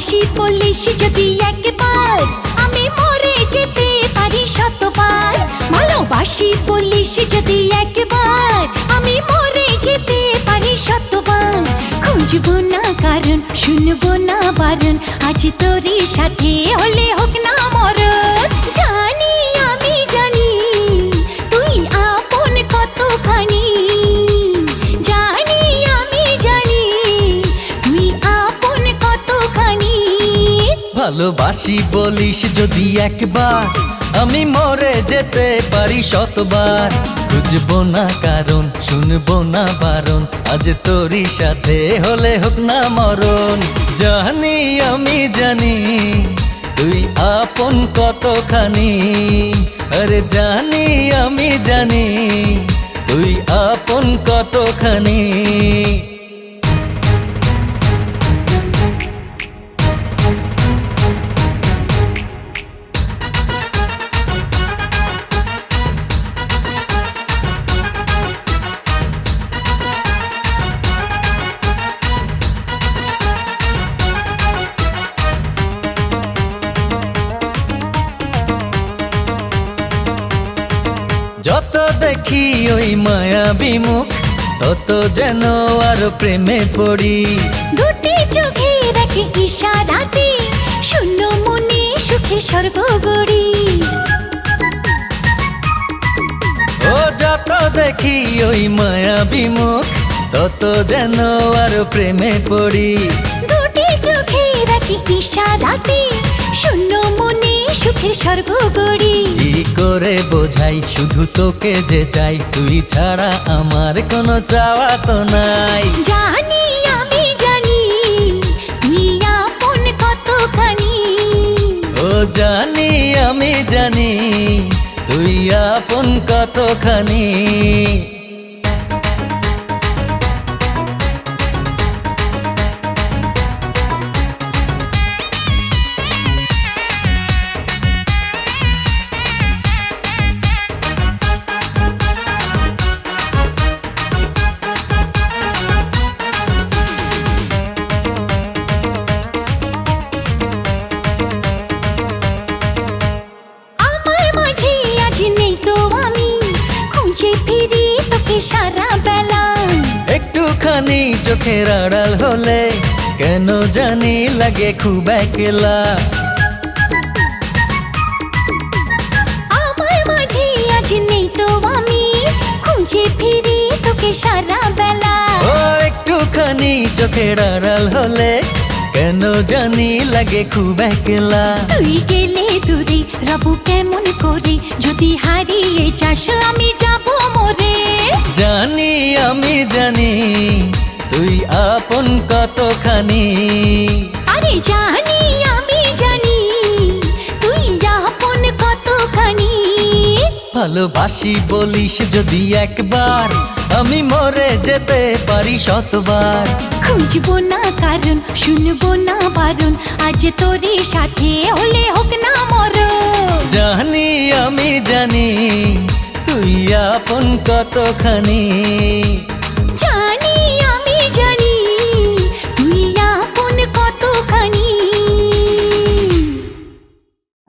ভালোবাসি বলিস যদি একবার, আমি মরে যেতে পারি শতবার। ভালোবাসি বলিস যদি একবার, আমি মরে যেতে পারি শতবার। খুঁজবো না কারণ, শুনবো না বারণ, আজ তোরই সাথে হলে হোক না মরণ। জানি আমি জানি তুই আপন কতখানি, জানি আমি জানি তুই আপন কতখানি। ভালোবাসি বলিস যদি একবার, আমি মরে যেতে পারি শতবার। খুঁজবো না কারণ, শুনবো না বারণ, আজ তোরই সাথে হলে হোক না মরণ। জানি আমি জানি তুই আপন কতখানি, আরে জানি আমি জানি তুই আপন কতখানি। যত দেখি ওই মায়াবী মুখ, তত যেন আর প্রেমে পড়ি। দুটি চোখে রাখে ইশারাতে, শূন্য মনে সুখে স্বর্গ গড়ি। ও যত দেখি ওই মায়াবী মুখ, তত যেন আর প্রেমে পড়ি। দুটি চোখে রাখে ইশারাতে, শূন্য মনে সুখে স্বর্গ গড়ি। কি করে বোঝাই শুধু তোকে যে চাই, তুই ছাড়া আমার কোনো চাওয়া তো নাই। জানি আমি জানি তুই আপন কতখানি, ও জানি আমি জানি তুই আপন কতখানি। সারা বেলা একটুখানি চোখের আড়াল হলে কেন জানি লাগে খুব একলা। আমার মাঝে আজ নেই তো আমি, খুঁজে ফিরি তোকে সারা বেলা। ও একটুখানি চোখের আড়াল হলে কেন জানি লাগে খুব একলা। তুই গেলে দূরে রবু কেমন করে, যদি হারিয়ে যাস আমি যাব মরে। জানি আমি জানি তুই আপন কতখানি, আরে জানি আমি জানি তুই আপন কতখানি। ভালোবাসি বলিস যদি একবার, আমি মরে যেতে পারি শতবার। খুঁজবো না কারণ, শুনবো না বারণ, আজ তোরই সাথে হলে হোক না মরণ। জানি আমি জানি তুই আপন কতখানি।